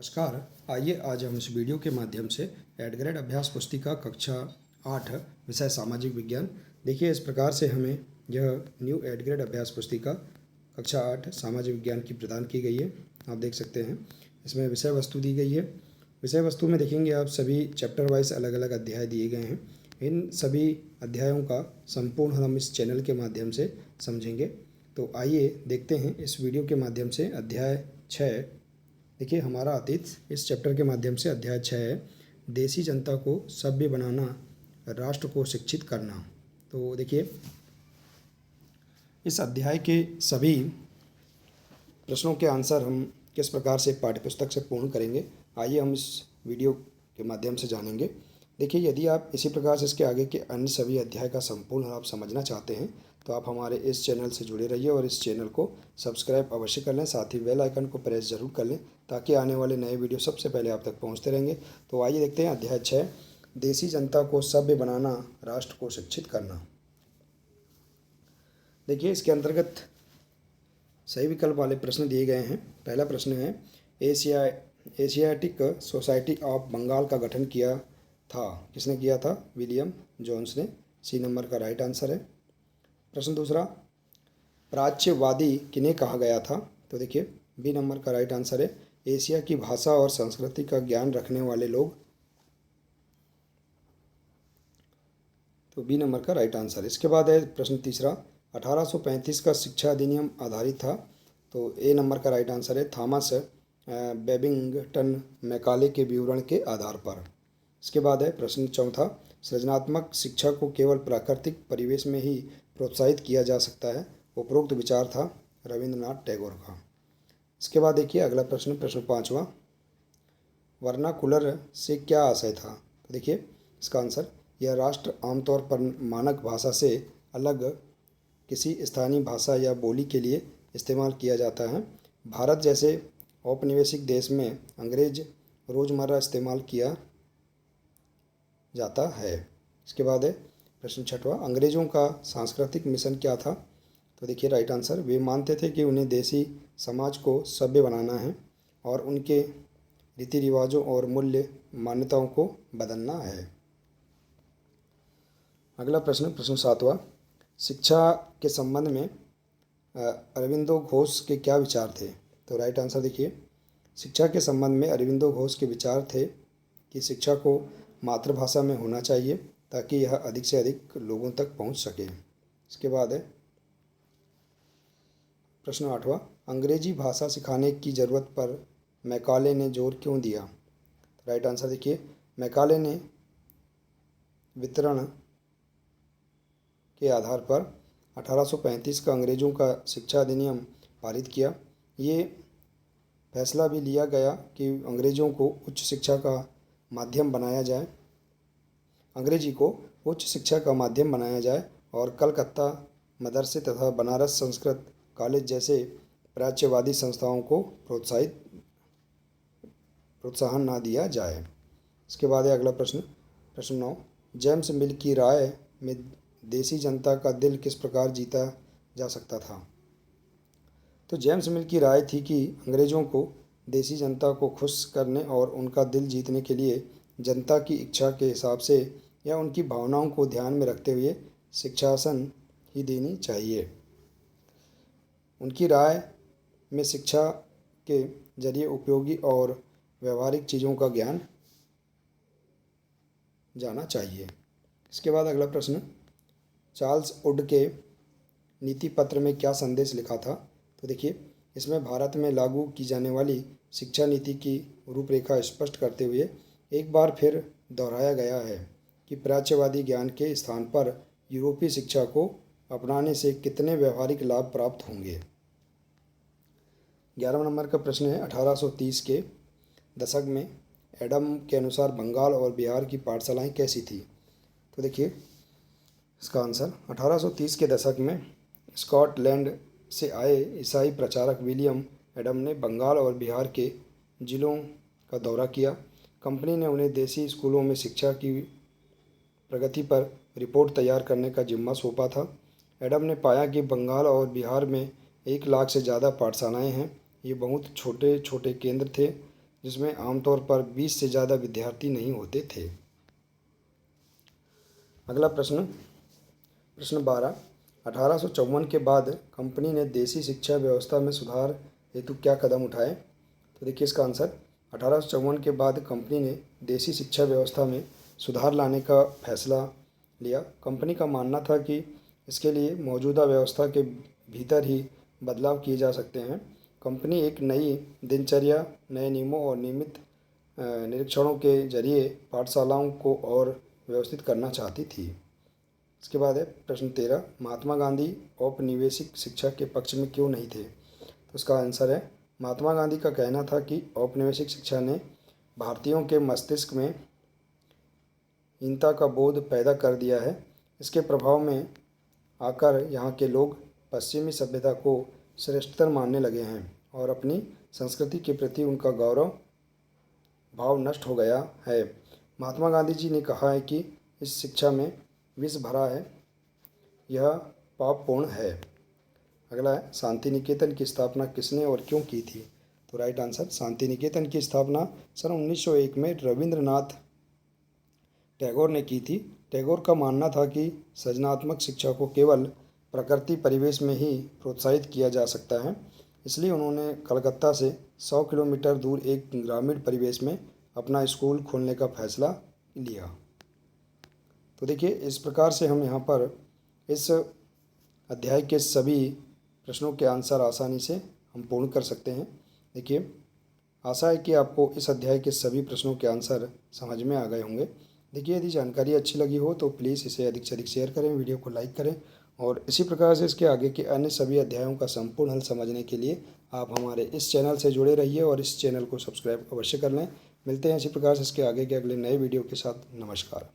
नमस्कार। आइए आज हम इस वीडियो के माध्यम से एडग्रेड अभ्यास पुस्तिका कक्षा 8 विषय सामाजिक विज्ञान। देखिए, इस प्रकार से हमें यह न्यू एडग्रेड अभ्यास पुस्तिका कक्षा 8 सामाजिक विज्ञान की प्रदान की गई है। आप देख सकते हैं इसमें विषय वस्तु दी गई है। विषय वस्तु में देखेंगे आप सभी चैप्टर वाइज अलग अलग अध्याय दिए गए हैं। इन सभी अध्यायों का संपूर्ण हम इस चैनल के माध्यम से समझेंगे। तो आइए देखते हैं इस वीडियो के माध्यम से अध्याय 6। देखिए, हमारा अतीत इस चैप्टर के माध्यम से अध्याय 6 है, देसी जनता को सभ्य बनाना, राष्ट्र को शिक्षित करना। तो देखिए, इस अध्याय के सभी प्रश्नों के आंसर हम किस प्रकार से पाठ्यपुस्तक से पूर्ण करेंगे, आइए हम इस वीडियो के माध्यम से जानेंगे। देखिए, यदि आप इसी प्रकार से इसके आगे के अन्य सभी अध्याय का संपूर्ण आप समझना चाहते हैं तो आप हमारे इस चैनल से जुड़े रहिए और इस चैनल को सब्सक्राइब अवश्य कर लें। साथ ही बेल आइकन को प्रेस जरूर कर लें ताकि आने वाले नए वीडियो सबसे पहले आप तक पहुंचते रहेंगे। तो आइए देखते हैं अध्याय 6, देसी जनता को सभ्य बनाना, राष्ट्र को शिक्षित करना। देखिए, इसके अंतर्गत सही विकल्प वाले प्रश्न दिए गए हैं। पहला प्रश्न है, एशियाटिक सोसाइटी ऑफ बंगाल का गठन किया था, किसने किया था? विलियम जोन्स ने। सी नंबर का राइट आंसर है। प्रश्न दूसरा, प्राच्यवादी किन्हें कहा गया था? तो देखिए, बी नंबर का राइट आंसर है, एशिया की भाषा और संस्कृति का ज्ञान रखने वाले लोग। तो बी नंबर का राइट आंसर है। इसके बाद है प्रश्न तीसरा, 1835 का शिक्षा अधिनियम आधारित था। तो ए नंबर का राइट आंसर है, थॉमस बेबिंगटन मैकाले के विवरण के आधार पर। इसके बाद है प्रश्न चौथा, सृजनात्मक शिक्षा को केवल प्राकृतिक परिवेश में ही प्रोत्साहित किया जा सकता है, उपरोक्त विचार था रविंद्रनाथ टैगोर का। इसके बाद देखिए अगला प्रश्न, प्रश्न पाँचवा, वर्नाकुलर से क्या आशय था? तो देखिए इसका आंसर, यह राष्ट्र आमतौर पर मानक भाषा से अलग किसी स्थानीय भाषा या बोली के लिए इस्तेमाल किया जाता है। भारत जैसे औपनिवेशिक देश में अंग्रेज रोज़मर्रा इस्तेमाल किया जाता है। इसके बाद है प्रश्न छठवां, अंग्रेज़ों का सांस्कृतिक मिशन क्या था? तो देखिए राइट आंसर, वे मानते थे कि उन्हें देसी समाज को सभ्य बनाना है और उनके रीति रिवाजों और मूल्य मान्यताओं को बदलना है। अगला प्रश्न, प्रश्न सातवां, शिक्षा के संबंध में अरविंदो घोष के क्या विचार थे? तो राइट आंसर देखिए, शिक्षा के संबंध में अरविंदो घोष के विचार थे कि शिक्षा को मातृभाषा में होना चाहिए ताकि यह अधिक से अधिक लोगों तक पहुंच सके। इसके बाद है प्रश्न आठवां, अंग्रेजी भाषा सिखाने की ज़रूरत पर मैकाले ने जोर क्यों दिया? राइट आंसर देखिए, मैकाले ने वितरण के आधार पर 1835 का अंग्रेज़ों का शिक्षा अधिनियम पारित किया। ये फैसला भी लिया गया कि अंग्रेज़ों को उच्च शिक्षा का माध्यम बनाया जाए, अंग्रेजी को उच्च शिक्षा का माध्यम बनाया जाए और कलकत्ता मदरसे तथा बनारस संस्कृत कॉलेज जैसे प्राच्यवादी संस्थाओं को प्रोत्साहन ना दिया जाए। इसके बाद है अगला प्रश्न, प्रश्न 9, जेम्स मिल की राय में देसी जनता का दिल किस प्रकार जीता जा सकता था? तो जेम्स मिल की राय थी कि अंग्रेज़ों को देसी जनता को खुश करने और उनका दिल जीतने के लिए जनता की इच्छा के हिसाब से या उनकी भावनाओं को ध्यान में रखते हुए शिक्षाशासन ही देनी चाहिए। उनकी राय में शिक्षा के जरिए उपयोगी और व्यवहारिक चीज़ों का ज्ञान जाना चाहिए। इसके बाद अगला प्रश्न, चार्ल्स वुड के नीति पत्र में क्या संदेश लिखा था? तो देखिए, इसमें भारत में लागू की जाने वाली शिक्षा नीति की रूपरेखा स्पष्ट करते हुए एक बार फिर दोहराया गया है कि प्राच्यवादी ज्ञान के स्थान पर यूरोपीय शिक्षा को अपनाने से कितने व्यवहारिक लाभ प्राप्त होंगे। 11 नंबर का प्रश्न है, 1830 के दशक में एडम के अनुसार बंगाल और बिहार की पाठशालाएँ कैसी थी? तो देखिए इसका आंसर, 1830 के दशक में स्कॉटलैंड से आए ईसाई प्रचारक विलियम एडम ने बंगाल और बिहार के जिलों का दौरा किया। कंपनी ने उन्हें देसी स्कूलों में शिक्षा की प्रगति पर रिपोर्ट तैयार करने का जिम्मा सौंपा था। एडम ने पाया कि बंगाल और बिहार में 1 लाख से ज़्यादा पाठशालाएँ हैं। ये बहुत छोटे छोटे केंद्र थे जिसमें आमतौर पर 20 से ज़्यादा विद्यार्थी नहीं होते थे। अगला प्रश्न, प्रश्न 12, 1854 के बाद कंपनी ने देसी शिक्षा व्यवस्था में सुधार हेतु क्या कदम उठाए? तो देखिए इसका आंसर, 1854 के बाद कंपनी ने देसी शिक्षा व्यवस्था में सुधार लाने का फैसला लिया। कंपनी का मानना था कि इसके लिए मौजूदा व्यवस्था के भीतर ही बदलाव किए जा सकते हैं। कंपनी एक नई दिनचर्या, नए नियमों और नियमित निरीक्षणों के जरिए पाठशालाओं को और व्यवस्थित करना चाहती थी। इसके बाद है प्रश्न 13, महात्मा गांधी औपनिवेशिक शिक्षा के पक्ष में क्यों नहीं थे? तो उसका आंसर है, महात्मा गांधी का कहना था कि औपनिवेशिक शिक्षा ने भारतीयों के मस्तिष्क में हीनता का बोध पैदा कर दिया है। इसके प्रभाव में आकर यहाँ के लोग पश्चिमी सभ्यता को श्रेष्ठतर मानने लगे हैं और अपनी संस्कृति के प्रति उनका गौरव भाव नष्ट हो गया है। महात्मा गांधी जी ने कहा है कि इस शिक्षा में विष भरा है, यह पापपूर्ण है। अगला है, शांति निकेतन की स्थापना किसने और क्यों की थी? तो राइट आंसर, शांति निकेतन की स्थापना सन 1901 में रविंद्रनाथ टैगोर ने की थी। टैगोर का मानना था कि सृजनात्मक शिक्षा को केवल प्रकृति परिवेश में ही प्रोत्साहित किया जा सकता है, इसलिए उन्होंने कलकत्ता से 100 किलोमीटर दूर एक ग्रामीण परिवेश में अपना स्कूल खोलने का फैसला लिया। तो देखिए इस प्रकार से हम यहाँ पर इस अध्याय के सभी प्रश्नों के आंसर आसानी से हम पूर्ण कर सकते हैं। देखिए आशा है कि आपको इस अध्याय के सभी प्रश्नों के आंसर समझ में आ गए होंगे। देखिए यदि जानकारी अच्छी लगी हो तो प्लीज़ इसे अधिक से अधिक शेयर करें, वीडियो को लाइक करें और इसी प्रकार से इसके आगे के अन्य सभी अध्यायों का संपूर्ण हल समझने के लिए आप हमारे इस चैनल से जुड़े रहिए और इस चैनल को सब्सक्राइब अवश्य कर लें। मिलते हैं इसी प्रकार से इसके आगे के अगले नए वीडियो के साथ। नमस्कार।